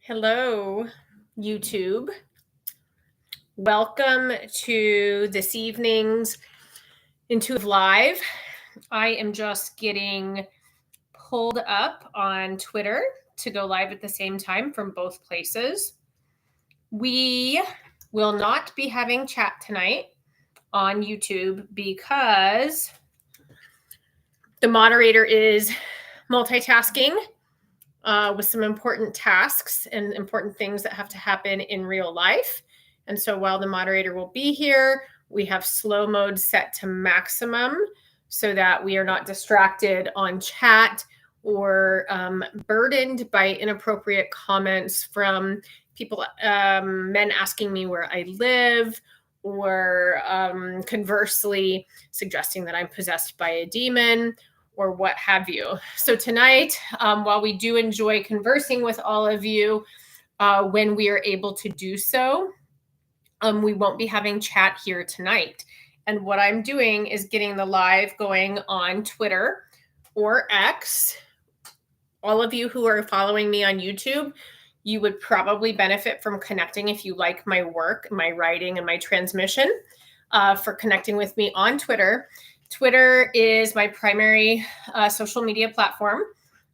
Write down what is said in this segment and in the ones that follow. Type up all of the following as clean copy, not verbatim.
Hello, YouTube. Welcome to this evening's Intuitive Live. I am just getting pulled up on Twitter to go live at the same time from both places. We will not be having chat tonight on YouTube because the moderator is multitasking with some important tasks and important things that have to happen in real life. And so while the moderator will be here, we have slow mode set to maximum so that we are not distracted on chat or burdened by inappropriate comments from people, men asking me where I live, or conversely suggesting that I'm possessed by a demon, or what have you. So tonight, while we do enjoy conversing with all of you when we are able to do so, we won't be having chat here tonight. And what I'm doing is getting the live going on Twitter or X. All of you who are following me on YouTube, you would probably benefit from connecting if you like my work, my writing, and my transmission, for connecting with me on Twitter. Twitter is my primary social media platform,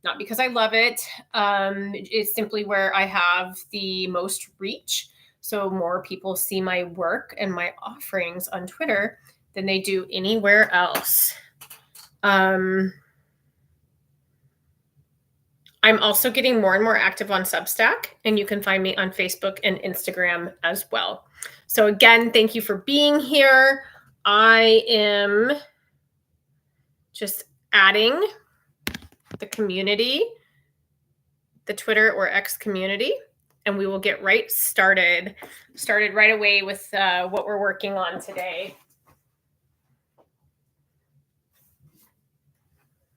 not because I love it. It's simply where I have the most reach. So more people see my work and my offerings on Twitter than they do anywhere else. I'm also getting more and more active on Substack, and you can find me on Facebook and Instagram as well. So again, thank you for being here. I am just adding the community, the Twitter or X community, and we will get right started right away with what we're working on today.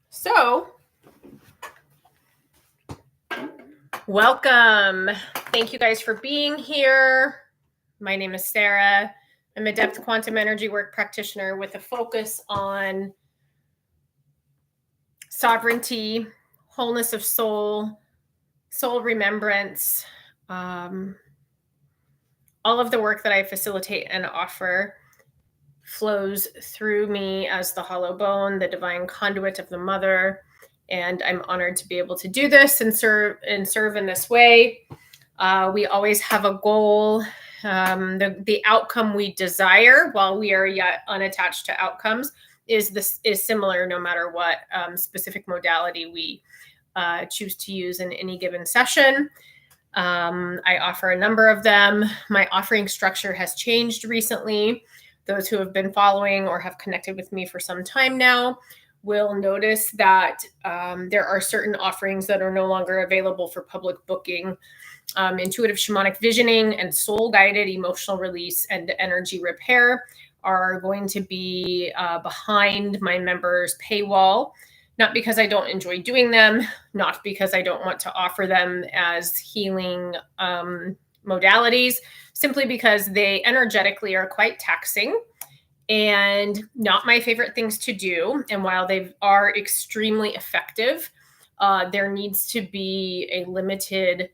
So, welcome. Thank you guys for being here. My name is Sarah. I'm a depth quantum energy work practitioner with a focus on sovereignty, wholeness of soul, soul remembrance, all of the work that I facilitate and offer flows through me as the hollow bone, the divine conduit of the mother. And I'm honored to be able to do this and serve in this way. We always have a goal. The outcome we desire, while we are yet unattached to outcomes, is similar no matter what specific modality we choose to use in any given session. I offer a number of them. My offering structure has changed recently. Those who have been following or have connected with me for some time now will notice that there are certain offerings that are no longer available for public booking. Intuitive shamanic visioning and soul-guided emotional release and energy repair are going to be behind my members' paywall. Not because I don't enjoy doing them, not because I don't want to offer them as healing modalities, simply because they energetically are quite taxing and not my favorite things to do. And while they are extremely effective, there needs to be a limited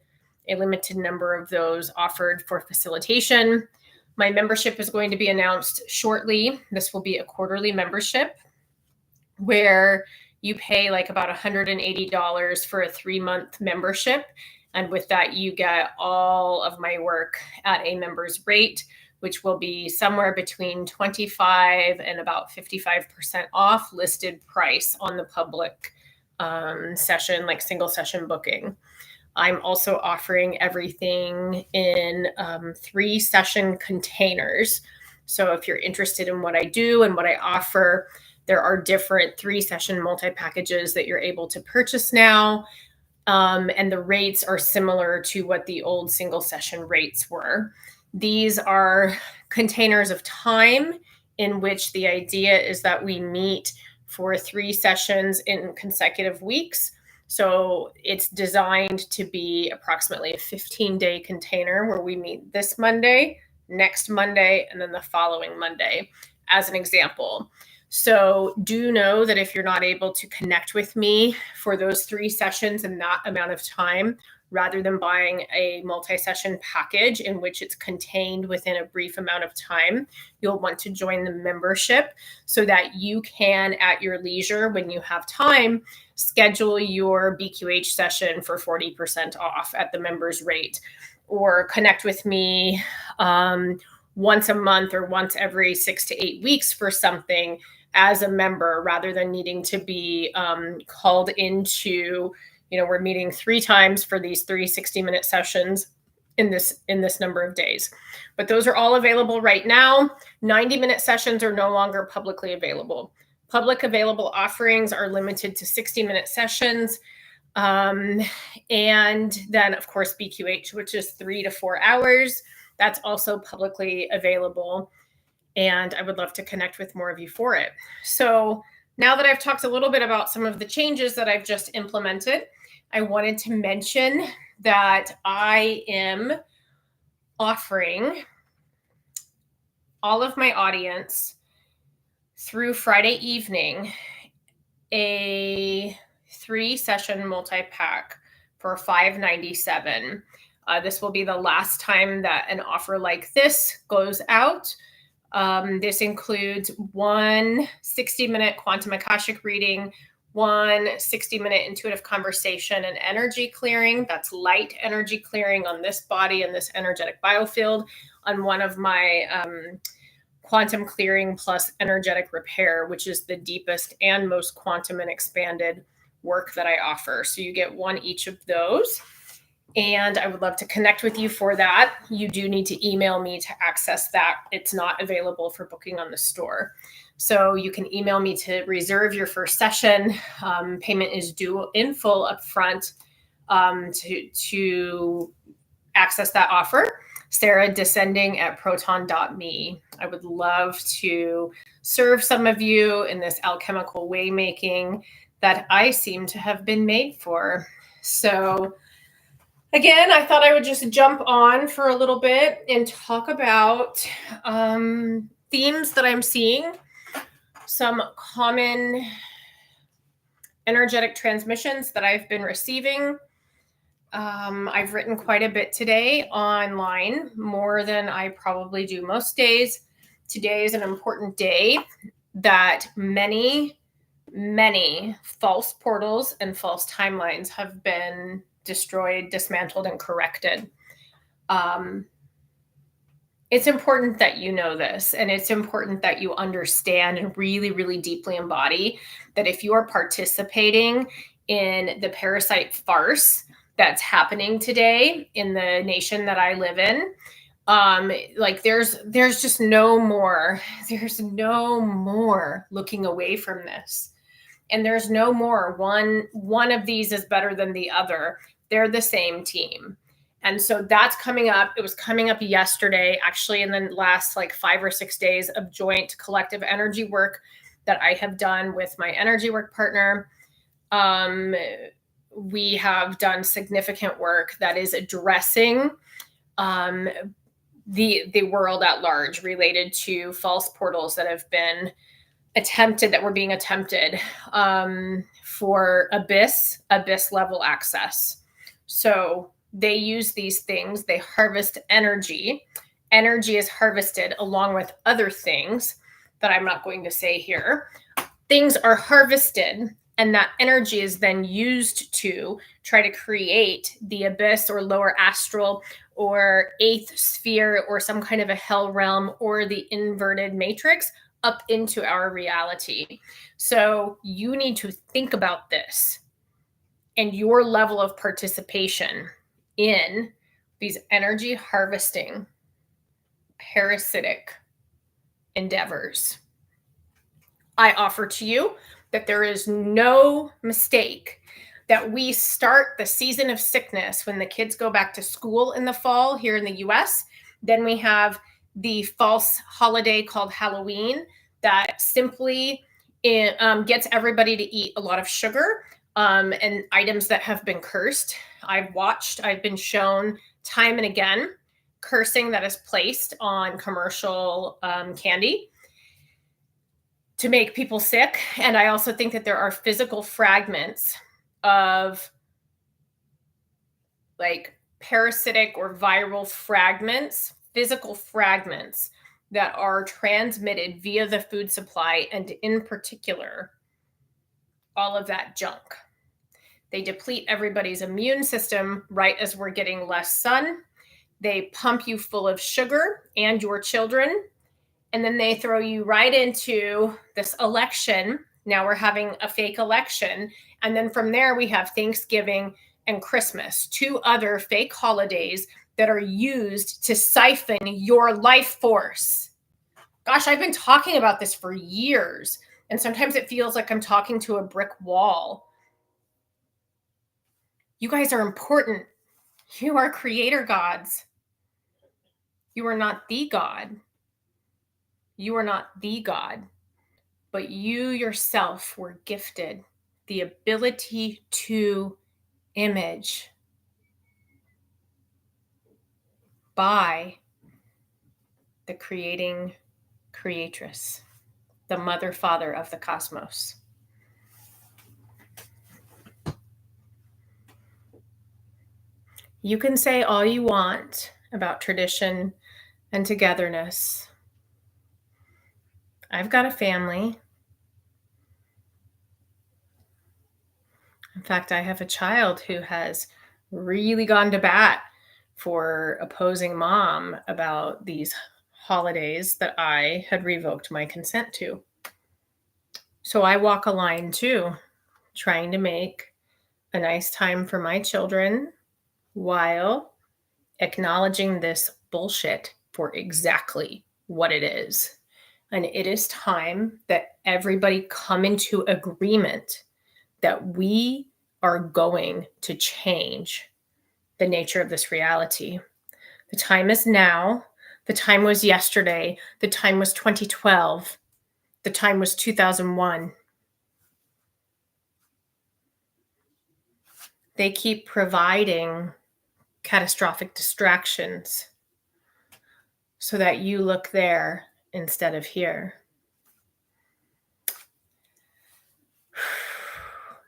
number of those offered for facilitation. My membership is going to be announced shortly. This will be a quarterly membership where you pay like about $180 for a 3-month membership. And with that, you get all of my work at a member's rate, which will be somewhere between 25 and about 55% off listed price on the public session, like single session booking. I'm also offering everything in 3-session containers. So if you're interested in what I do and what I offer, there are different 3-session multi-packages that you're able to purchase now. And the rates are similar to what the old single session rates were. These are containers of time in which the idea is that we meet for 3 sessions in consecutive weeks. So it's designed to be approximately a 15-day container where we meet this Monday, next Monday, and then the following Monday, as an example. So do know that if you're not able to connect with me for those 3 sessions in that amount of time, rather than buying a multi-session package in which it's contained within a brief amount of time, you'll want to join the membership so that you can, at your leisure, when you have time, schedule your BQH session for 40% off at the member's rate, or connect with me once a month or once every 6 to 8 weeks for something as a member, rather than needing to be called into, we're meeting 3 times for these 3 60-minute sessions in this number of days. But those are all available right now. 90-minute sessions are no longer publicly available. Public available offerings are limited to 60-minute sessions. And then, of course, BQH, which is 3 to 4 hours, that's also publicly available. And I would love to connect with more of you for it. So now that I've talked a little bit about some of the changes that I've just implemented, I wanted to mention that I am offering all of my audience through Friday evening a 3-session multi-pack for $597. This will be the last time that an offer like this goes out. This includes 1 60-minute quantum Akashic reading, 1 60-minute intuitive conversation and energy clearing. That's light energy clearing on this body and this energetic biofield, on one of my quantum clearing plus energetic repair, which is the deepest and most quantum and expanded work that I offer. So you get 1 each of those. And I would love to connect with you for that. You do need to email me to access that. It's not available for booking on the store. So you can email me to reserve your first session. Payment is due in full upfront to access that offer. sarah.descending@proton.me. I would love to serve some of you in this alchemical way making that I seem to have been made for. So again, I thought I would just jump on for a little bit and talk about themes that I'm seeing, some common energetic transmissions that I've been receiving. I've written quite a bit today online, more than I probably do most days. Today is an important day that many false portals and false timelines have been destroyed, dismantled, and corrected. It's important that you know this, and it's important that you understand and really, really deeply embody that if you are participating in the parasite farce that's happening today in the nation that I live in, there's just no more looking away from this. And there's no more one of these is better than the other. They're the same team. And so that's coming up. It was coming up yesterday, actually, in the last 5 or 6 days of joint collective energy work that I have done with my energy work partner. We have done significant work that is addressing the world at large related to false portals that have been were being attempted for abyss level access. So they use these things, they harvest energy. Energy is harvested along with other things that I'm not going to say here. Things are harvested, and that energy is then used to try to create the abyss or lower astral or 8th sphere or some kind of a hell realm or the inverted matrix up into our reality. So you need to think about this and your level of participation in these energy harvesting parasitic endeavors. I offer to you that there is no mistake that we start the season of sickness when the kids go back to school in the fall here in the US. Then we have the false holiday called Halloween that simply gets everybody to eat a lot of sugar and items that have been cursed. I've been shown time and again cursing that is placed on commercial candy. to make people sick. And I also think that there are physical fragments of like parasitic or viral fragments, physical fragments that are transmitted via the food supply, and in particular, all of that junk. They deplete everybody's immune system right as we're getting less sun. They pump you full of sugar and your children. And then they throw you right into this election. Now we're having a fake election. And then from there, we have Thanksgiving and Christmas, two other fake holidays that are used to siphon your life force. Gosh, I've been talking about this for years. And sometimes it feels like I'm talking to a brick wall. You guys are important. You are creator gods. You are not the God. You are not the God, but you yourself were gifted the ability to image by the creating creatress, the mother, father of the cosmos. You can say all you want about tradition and togetherness. I've got a family. In fact, I have a child who has really gone to bat for opposing mom about these holidays that I had revoked my consent to. So I walk a line too, trying to make a nice time for my children while acknowledging this bullshit for exactly what it is. And it is time that everybody come into agreement that we are going to change the nature of this reality. The time is now. The time was yesterday. The time was 2012. The time was 2001. They keep providing catastrophic distractions so that you look there instead of here.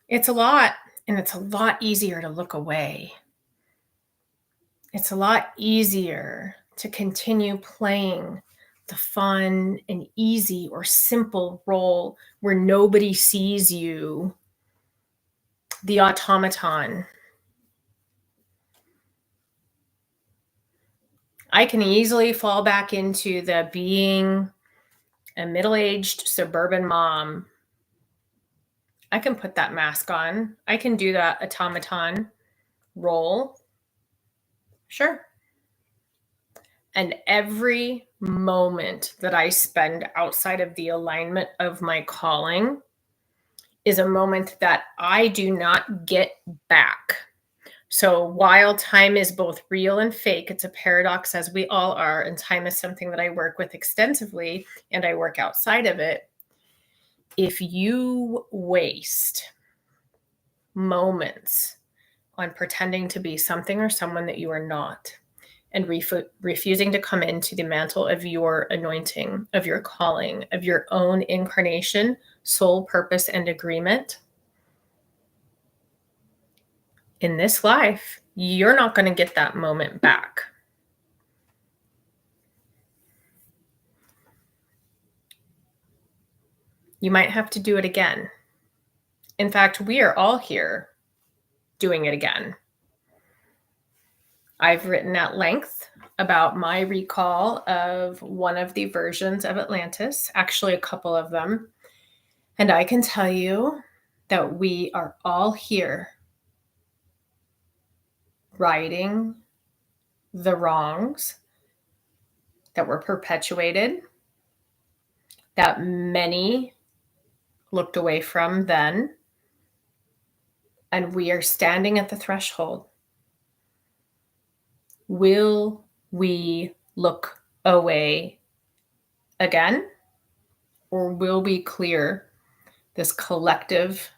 It's a lot, and it's a lot easier to look away. It's a lot easier to continue playing the fun and easy or simple role where nobody sees you, the automaton. I can easily fall back into the being a middle-aged suburban mom. I can put that mask on. I can do that automaton role. Sure. And every moment that I spend outside of the alignment of my calling is a moment that I do not get back. So while time is both real and fake, it's a paradox, as we all are, and time is something that I work with extensively, and I work outside of it. If you waste moments on pretending to be something or someone that you are not, and refusing to come into the mantle of your anointing, of your calling, of your own incarnation, soul, purpose, and agreement, in this life, you're not going to get that moment back. You might have to do it again. In fact, we are all here doing it again. I've written at length about my recall of one of the versions of Atlantis, actually a couple of them. And I can tell you that we are all here righting the wrongs that were perpetuated, that many looked away from then. And we are standing at the threshold. Will we look away again? Or will we clear this collective,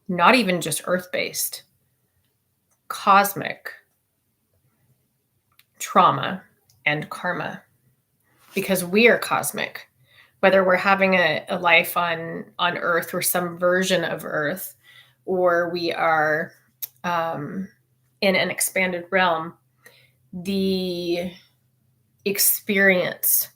not even just earth-based, cosmic trauma and karma? Because we are cosmic. whether we're having a life on Earth or some version of Earth, or we are in an expanded realm, the experience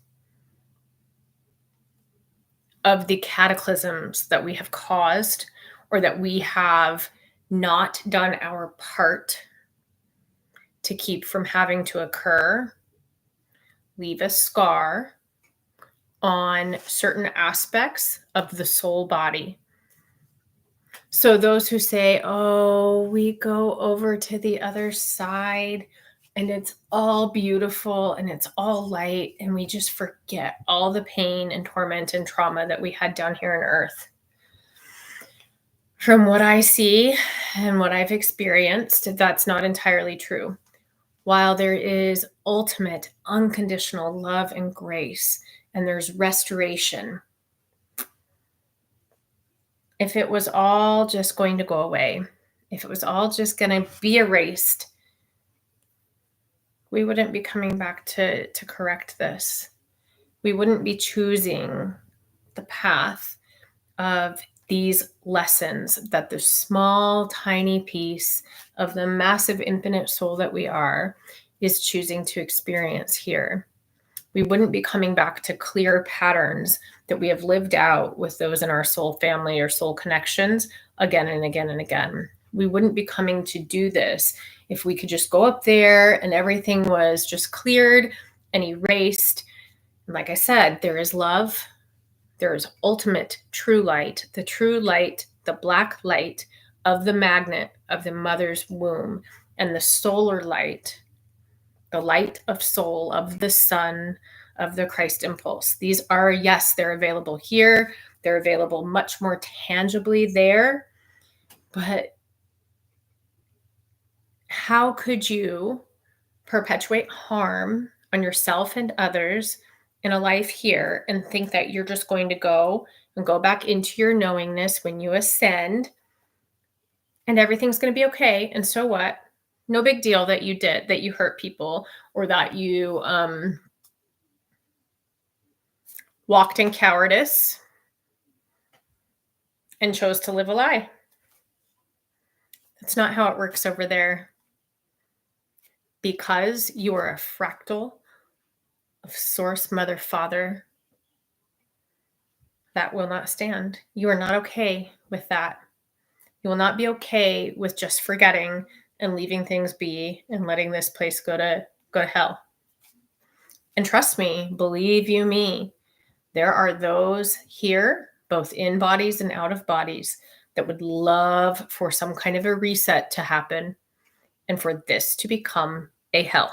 of the cataclysms that we have caused or that we have not done our part to keep from having to occur leave a scar on certain aspects of the soul body. So those who say, oh, we go over to the other side and it's all beautiful and it's all light, and we just forget all the pain and torment and trauma that we had down here on Earth. From what I see and what I've experienced, that's not entirely true. While there is ultimate unconditional love and grace, and there's restoration, if it was all just going to go away, if it was all just going to be erased, we wouldn't be coming back to correct this. We wouldn't be choosing the path of these lessons that the small, tiny piece of the massive, infinite soul that we are is choosing to experience here. We wouldn't be coming back to clear patterns that we have lived out with those in our soul family or soul connections again and again and again. We wouldn't be coming to do this if we could just go up there and everything was just cleared and erased. And like I said, there is love. There is ultimate true light, the black light of the magnet of the mother's womb, and the solar light, the light of soul, of the sun, of the Christ impulse. These are, yes, they're available here. They're available much more tangibly there. But how could you perpetuate harm on yourself and others in a life here and think that you're just going to go back into your knowingness when you ascend and everything's going to be okay? And so what? No big deal that you hurt people, or that you walked in cowardice and chose to live a lie. That's not how it works over there. Because you are a fractal of Source, Mother, Father, that will not stand. You are not okay with that. You will not be okay with just forgetting and leaving things be and letting this place go to hell. And trust me, believe you me, there are those here, both in bodies and out of bodies, that would love for some kind of a reset to happen and for this to become a hell.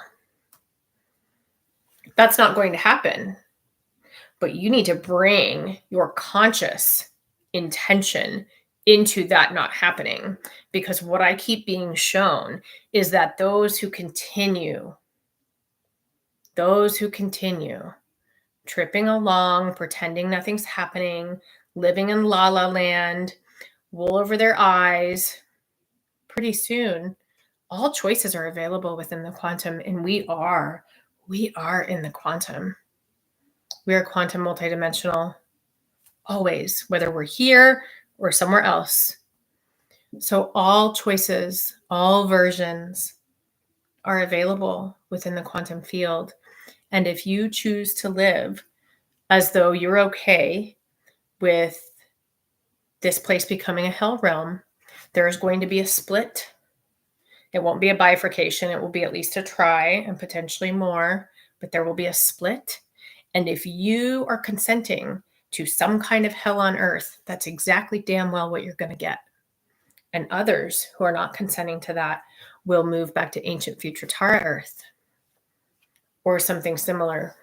That's not going to happen. But you need to bring your conscious intention into that not happening. Because what I keep being shown is that those who continue tripping along, pretending nothing's happening, living in la la land, wool over their eyes, pretty soon, all choices are available within the quantum, and we are in the quantum. We are quantum multidimensional, always, whether we're here or somewhere else. So all choices, all versions are available within the quantum field. And if you choose to live as though you're okay with this place becoming a hell realm, there is going to be a split. It won't be a bifurcation. It will be at least a try and potentially more, but there will be a split. And if you are consenting to some kind of hell on earth, that's exactly damn well what you're going to get. And others who are not consenting to that will move back to ancient future Tara earth or something similar.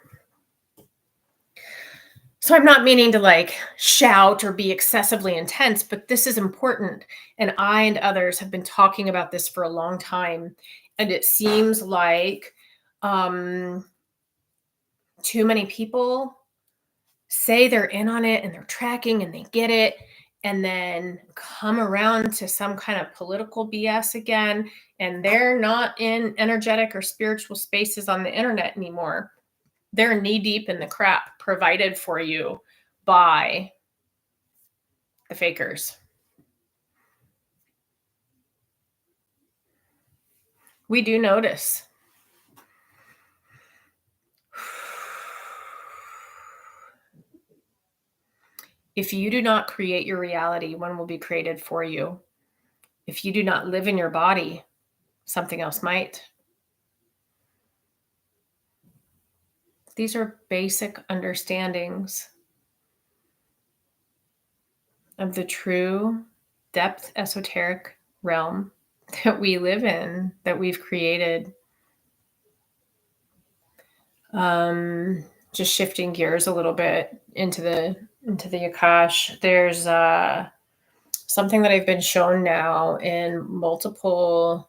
So I'm not meaning to shout or be excessively intense, but this is important. And I and others have been talking about this for a long time. And it seems like too many people say they're in on it and they're tracking and they get it, and then come around to some kind of political BS again, and they're not in energetic or spiritual spaces on the internet anymore. They're knee deep in the crap provided for you by the fakers. We do notice. If you do not create your reality, one will be created for you. If you do not live in your body, something else might. These are basic understandings of the true depth esoteric realm that we live in, that we've created. Just shifting gears a little bit into the Akash. There's something that I've been shown now in multiple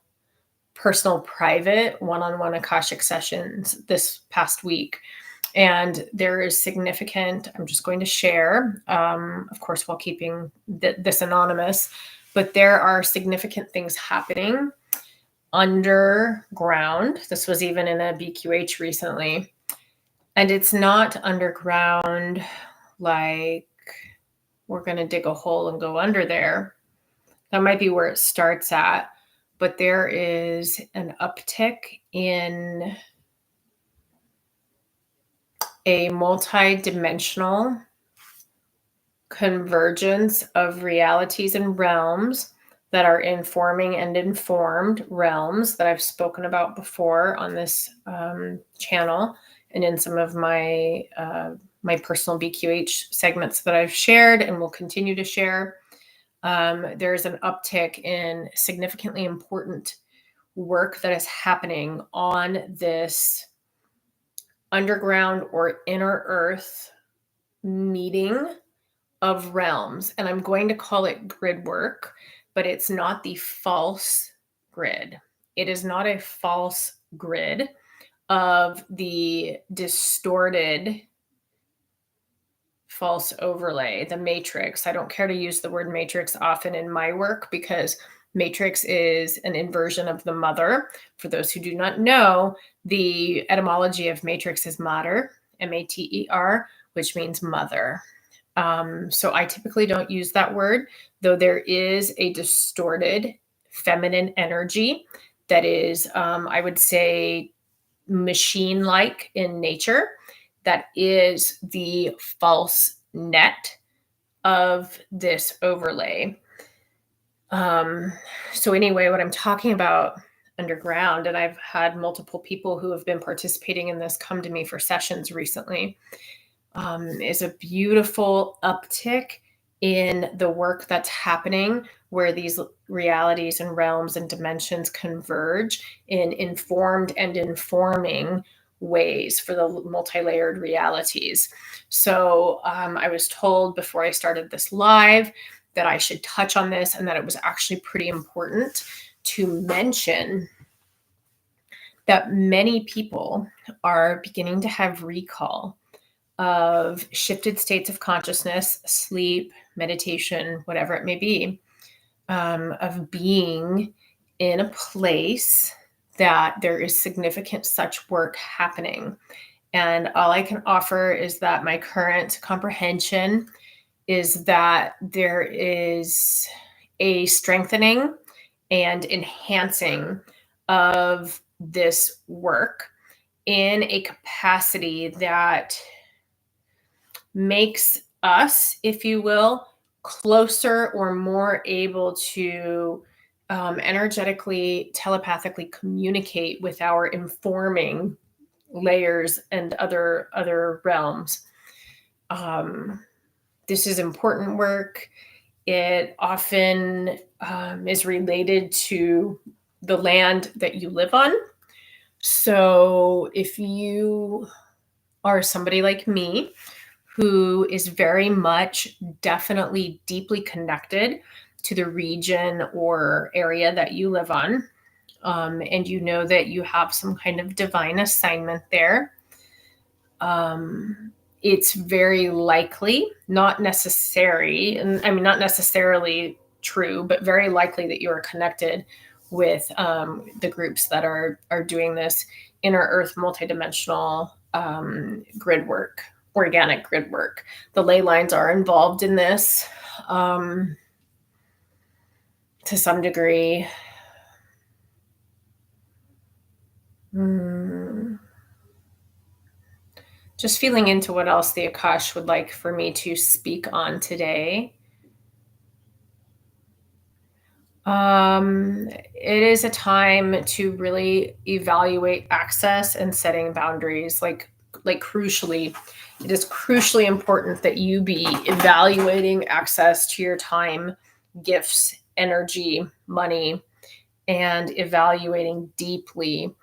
personal, private, one-on-one Akashic sessions this past week. And there is significant, I'm just going to share, of course, while keeping this anonymous, but there are significant things happening underground. This was even in a BQH recently. And it's not underground like we're going to dig a hole and go under there. That might be where it starts at. But there is an uptick in a multi-dimensional convergence of realities and realms that are informing and informed realms that I've spoken about before on this channel and in some of my my personal BQH segments that I've shared and will continue to share. There's an uptick in significantly important work that is happening on this underground or inner earth meeting of realms. And I'm going to call it grid work, but it's not the false grid. It is not a false grid of the distorted false overlay, the matrix. I don't care to use the word matrix often in my work because matrix is an inversion of the mother. For those who do not know, the etymology of matrix is mater, M-A-T-E-R, which means mother. So I typically don't use that word, though there is a distorted feminine energy that is, I would say, machine-like in nature. That is the false net of this overlay. So anyway, what I'm talking about underground, and I've had multiple people who have been participating in this come to me for sessions recently, is a beautiful uptick in the work that's happening where these realities and realms and dimensions converge in informed and informing ways for the multi-layered realities. So I was told before I started this live that I should touch on this and that it was actually pretty important to mention that many people are beginning to have recall of shifted states of consciousness, sleep, meditation, whatever it may be, of being in a place that there is significant such work happening. And all I can offer is that my current comprehension is that there is a strengthening and enhancing of this work in a capacity that makes us, if you will, closer or more able to energetically, telepathically communicate with our informing layers and other realms. This is important work. It often is related to the land that you live on. So if you are somebody like me who is very much definitely deeply connected to the region or area that you live on, and you know that you have some kind of divine assignment there, it's very likely, not necessary, and I mean, not necessarily true, but very likely that you are connected with the groups that are doing this inner earth multidimensional grid work organic grid work. The ley lines are involved in this to some degree. Just feeling into what else the Akash would like for me to speak on today. It is a time to really evaluate access and setting boundaries. Like crucially, it is crucially important that you be evaluating access to your time, gifts, energy, money, and evaluating deeply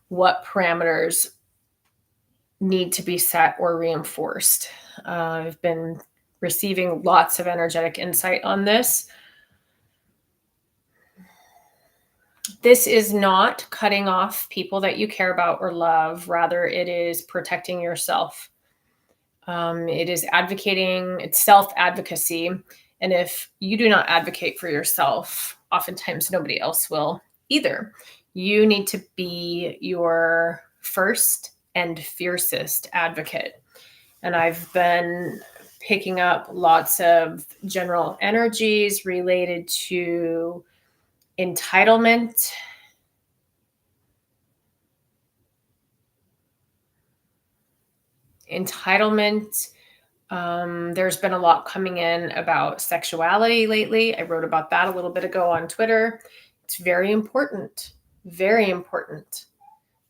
what parameters need to be set or reinforced. I've been receiving lots of energetic insight on this. This is not cutting off people that you care about or love. Rather, it is protecting yourself. It is advocating, it's self-advocacy. And if you do not advocate for yourself, oftentimes nobody else will either. You need to be your first and fiercest advocate. And I've been picking up lots of general energies related to entitlement, there's been a lot coming in about sexuality lately. I wrote about that a little bit ago on Twitter. It's very important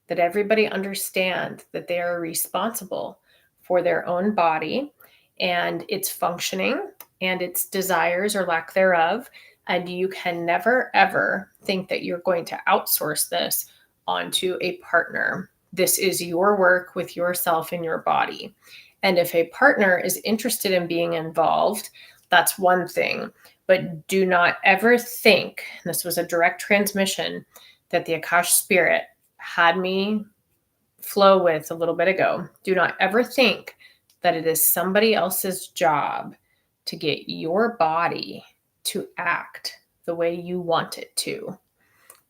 that everybody understand that they are responsible for their own body and its functioning and its desires or lack thereof. And you can never, ever think that you're going to outsource this onto a partner. This is your work with yourself and your body. And if a partner is interested in being involved, that's one thing. But do not ever think, and this was a direct transmission that the Akash Spirit had me flow with a little bit ago. Do not ever think that it is somebody else's job to get your body to act the way you want it to.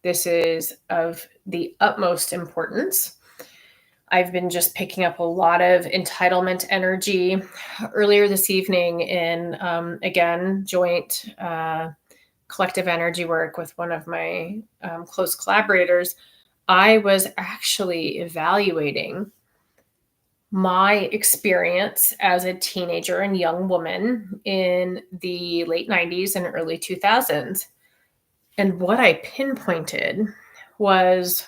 This is of the utmost importance. I've been just picking up a lot of entitlement energy earlier this evening in, again, joint collective energy work with one of my close collaborators. I was actually evaluating my experience as a teenager and young woman in the late 90s and early 2000s. And what I pinpointed was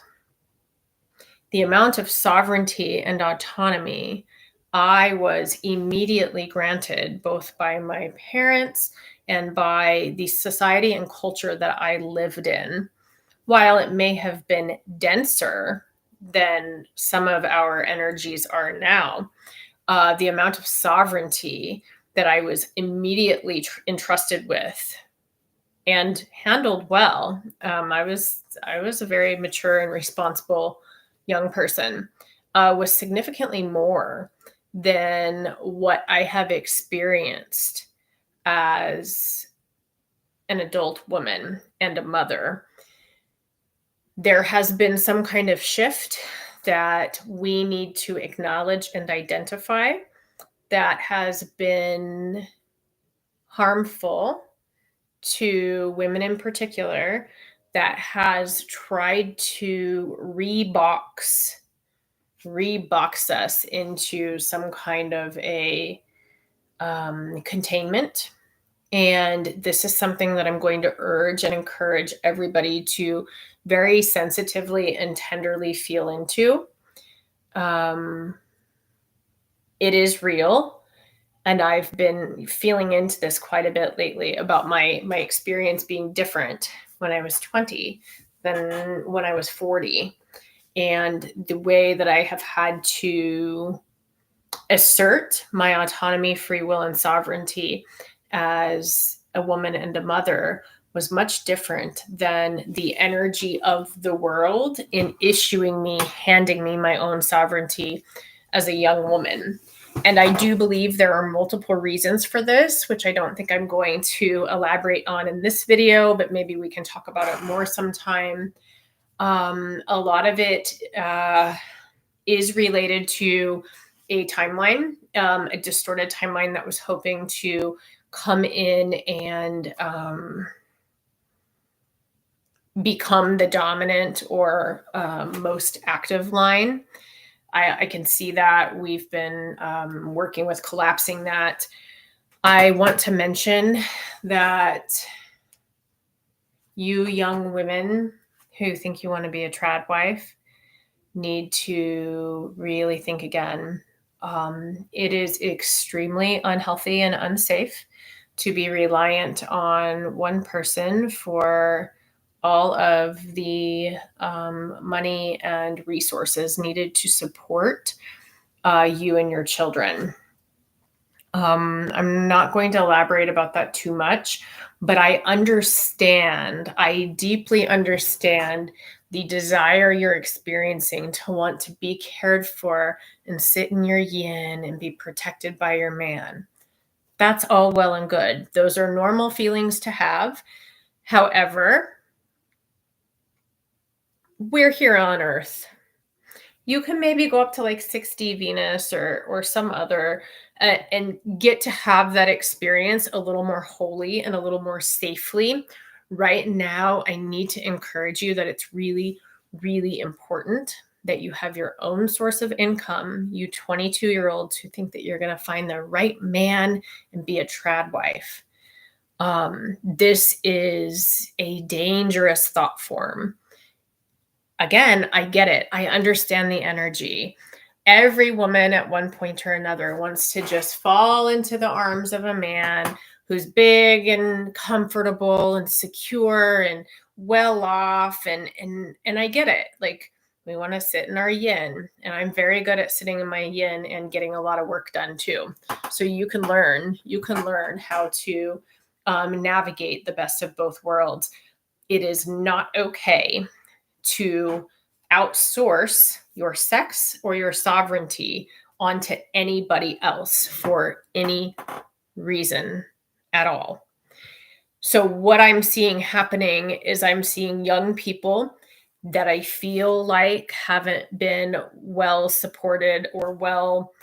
the amount of sovereignty and autonomy I was immediately granted, both by my parents and by the society and culture that I lived in. While it may have been denser than some of our energies are now, the amount of sovereignty that I was immediately entrusted with and handled well. I was a very mature and responsible young person, was significantly more than what I have experienced as an adult woman and a mother. There has been some kind of shift that we need to acknowledge and identify that has been harmful to women in particular, that has tried to rebox us into some kind of a containment. And this is something that I'm going to urge and encourage everybody to very sensitively and tenderly feel into. It is real. And I've been feeling into this quite a bit lately about my experience being different when I was 20 than when I was 40. And the way that I have had to assert my autonomy, free will, and sovereignty as a woman and a mother was much different than the energy of the world in handing me my own sovereignty as a young woman. And I do believe there are multiple reasons for this, which I don't think I'm going to elaborate on in this video, but maybe we can talk about it more sometime. A lot of it is related to a timeline, a distorted timeline that was hoping to come in and become the dominant or most active line. I can see that. We've been working with collapsing that. I want to mention that you young women who think you want to be a trad wife need to really think again. It is extremely unhealthy and unsafe to be reliant on one person for all of the money and resources needed to support you and your children. I'm not going to elaborate about that too much, but I deeply understand the desire you're experiencing to want to be cared for and sit in your yin and be protected by your man. That's all well and good. Those are normal feelings to have. However, we're here on Earth. You can maybe go up to like 60 Venus or some other and get to have that experience a little more wholly and a little more safely. Right now, I need to encourage you that it's really, really important that you have your own source of income, you 22-year-olds who think that you're going to find the right man and be a trad wife. This is a dangerous thought form. Again, I get it. I understand the energy. Every woman at one point or another wants to just fall into the arms of a man who's big and comfortable and secure and well off. And I get it. Like, we want to sit in our yin. And I'm very good at sitting in my yin and getting a lot of work done too. So you can learn how to navigate the best of both worlds. It is not okay to outsource your sex or your sovereignty onto anybody else for any reason at all. So what I'm seeing happening is I'm seeing young people that I feel like haven't been well supported or well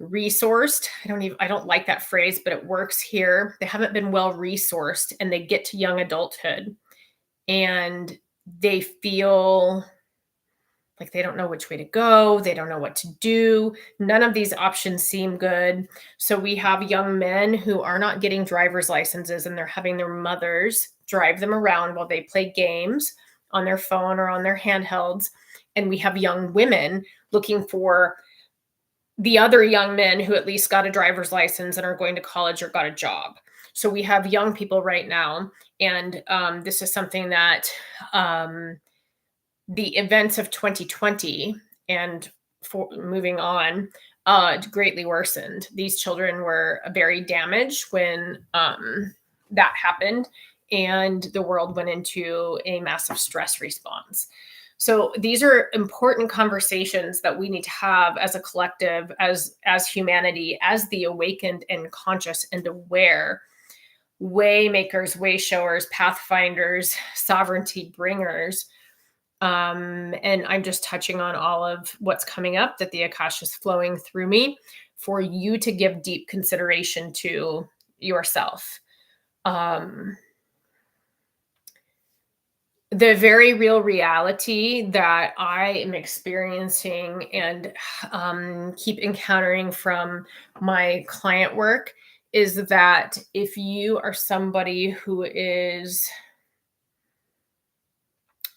resourced. I don't like that phrase, but it works here. They haven't been well resourced, and they get to young adulthood and they feel like they don't know which way to go. They don't know what to do. None of these options seem good. So we have young men who are not getting driver's licenses, and they're having their mothers drive them around while they play games on their phone or on their handhelds. And we have young women looking for the other young men who at least got a driver's license and are going to college or got a job. So we have young people right now. And this is something that the events of 2020 and for moving on greatly worsened. These children were very damaged when that happened, and the world went into a massive stress response. So these are important conversations that we need to have as a collective, as humanity, as the awakened and conscious and aware way makers, way showers, pathfinders, sovereignty bringers. And I'm just touching on all of what's coming up that the Akashic is flowing through me for you to give deep consideration to yourself. The very real reality that I am experiencing and keep encountering from my client work is that if you are somebody who is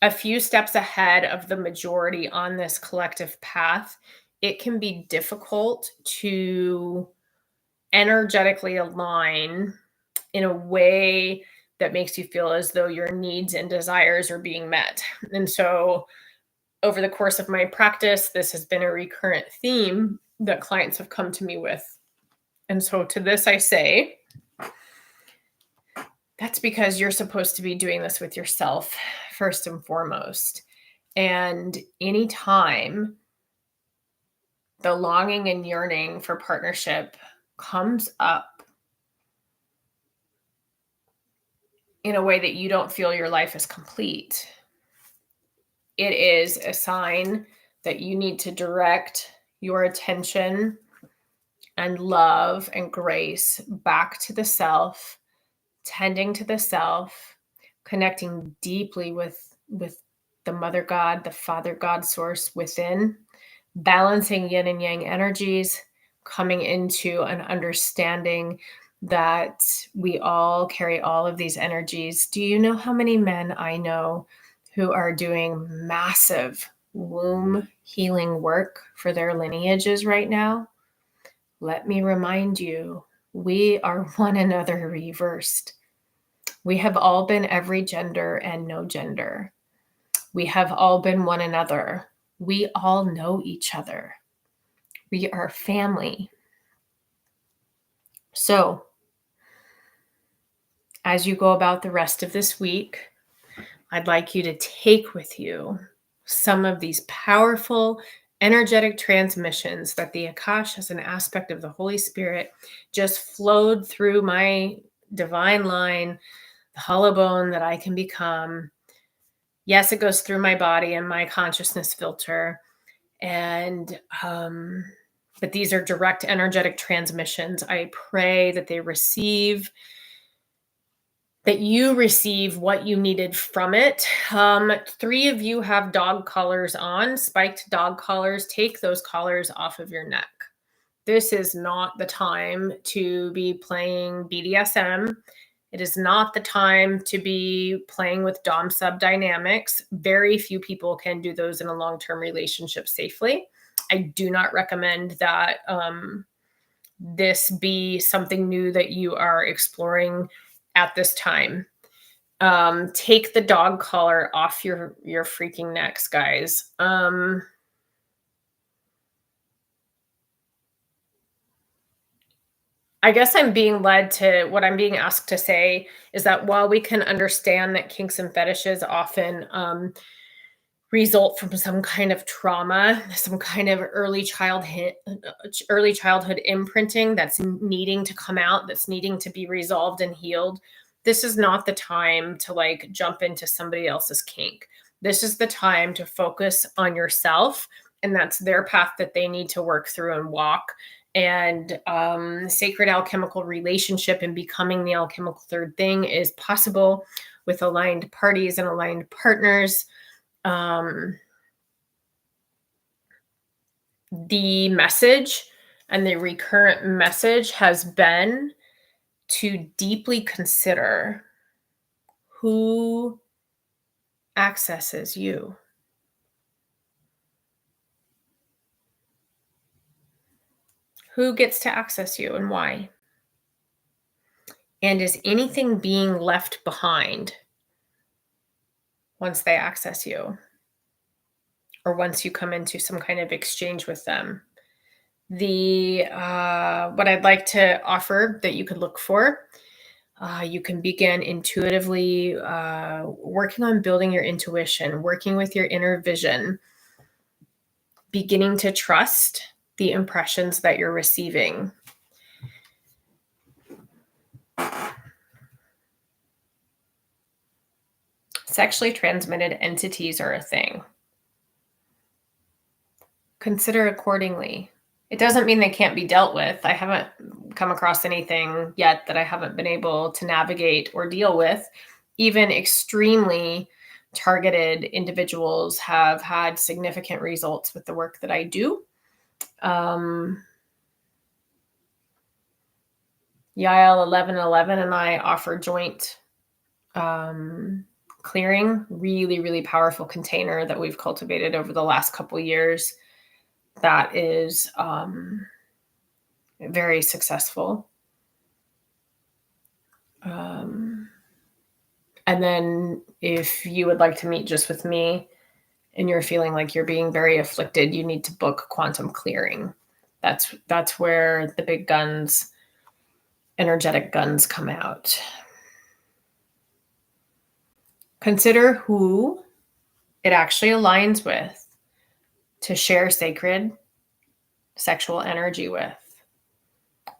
a few steps ahead of the majority on this collective path, it can be difficult to energetically align in a way that makes you feel as though your needs and desires are being met. And so over the course of my practice, this has been a recurrent theme that clients have come to me with. And so to this, I say, that's because you're supposed to be doing this with yourself first and foremost. And anytime the longing and yearning for partnership comes up in a way that you don't feel your life is complete, it is a sign that you need to direct your attention and love and grace back to the self, tending to the self, connecting deeply with the Mother God, the Father God source within, balancing yin and yang energies, coming into an understanding that we all carry all of these energies. Do you know how many men I know who are doing massive womb healing work for their lineages right now? Let me remind you, we are one another reversed. We have all been every gender and no gender. We have all been one another. We all know each other. We are family. So, as you go about the rest of this week, I'd like you to take with you some of these powerful energetic transmissions that the Akash, as an aspect of the Holy Spirit, just flowed through my divine line, the hollow bone that I can become. Yes, it goes through my body and my consciousness filter. And, but these are direct energetic transmissions. I pray that you receive what you needed from it. 3 of you have dog collars on, spiked dog collars. Take those collars off of your neck. This is not the time to be playing BDSM. It is not the time to be playing with dom sub dynamics. Very few people can do those in a long-term relationship safely. I do not recommend that this be something new that you are exploring at this time. Take the dog collar off your freaking necks, guys. I guess I'm being led to, what I'm being asked to say is that while we can understand that kinks and fetishes often result from some kind of trauma, some kind of early childhood imprinting that's needing to come out, that's needing to be resolved and healed, this is not the time to like jump into somebody else's kink. This is the time to focus on yourself, and that's their path that they need to work through and walk. And sacred alchemical relationship and becoming the alchemical third thing is possible with aligned parties and aligned partners. The message and the recurrent message has been to deeply consider who accesses you. Who gets to access you and why? And is anything being left behind once they access you? Or once you come into some kind of exchange with them? What I'd like to offer that you could look for, you can begin intuitively working on building your intuition, working with your inner vision, beginning to trust the impressions that you're receiving. Sexually transmitted entities are a thing. Consider accordingly. It doesn't mean they can't be dealt with. I haven't come across anything yet that I haven't been able to navigate or deal with. Even extremely targeted individuals have had significant results with the work that I do. Yael 1111 and I offer joint clearing, really, really powerful container that we've cultivated over the last couple years that is very successful. And then if you would like to meet just with me and you're feeling like you're being very afflicted, you need to book quantum clearing. That's where the big guns, energetic guns, come out. Consider who it actually aligns with to share sacred sexual energy with.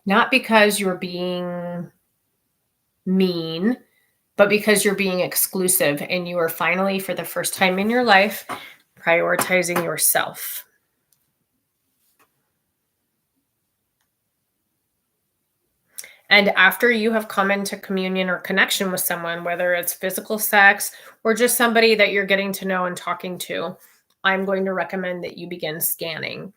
Not because you're being mean, but because you're being exclusive and you are finally, for the first time in your life, prioritizing yourself. And after you have come into communion or connection with someone, whether it's physical sex or just somebody that you're getting to know and talking to, I'm going to recommend that you begin scanning.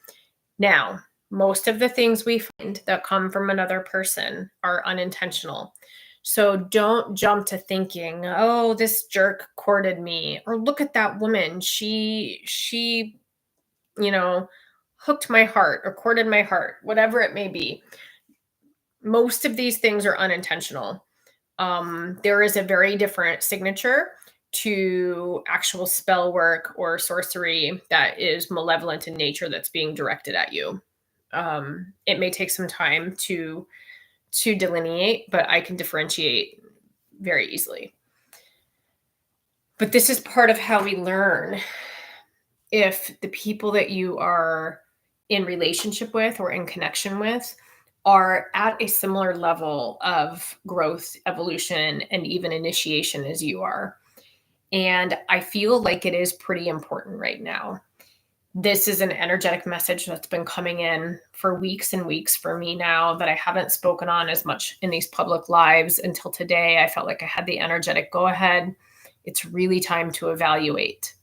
Now, most of the things we find that come from another person are unintentional. So don't jump to thinking, "Oh, this jerk courted me," or "Look at that woman. She, you know, hooked my heart or courted my heart," whatever it may be. Most of these things are unintentional. There is a very different signature to actual spell work or sorcery that is malevolent in nature that's being directed at you. It may take some time to delineate, but I can differentiate very easily. But this is part of how we learn if the people that you are in relationship with or in connection with are at a similar level of growth, evolution, and even initiation as you are. And I feel like it is pretty important right now. This is an energetic message that's been coming in for weeks and weeks for me now that I haven't spoken on as much in these public lives until today. I felt like I had the energetic go ahead. It's really time to evaluate.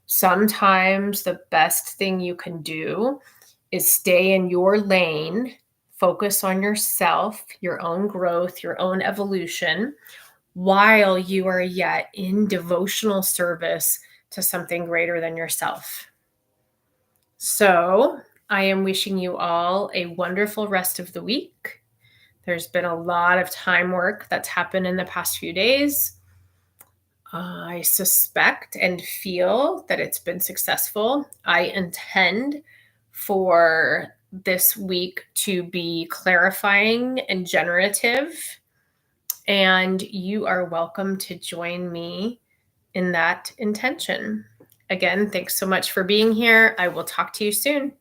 Sometimes the best thing you can do is stay in your lane, focus on yourself, your own growth, your own evolution, while you are yet in devotional service to something greater than yourself. So, I am wishing you all a wonderful rest of the week. There's been a lot of time work that's happened in the past few days. I suspect and feel that it's been successful. I intend for this week to be clarifying and generative, and you are welcome to join me in that intention. Again, thanks so much for being here. I will talk to you soon.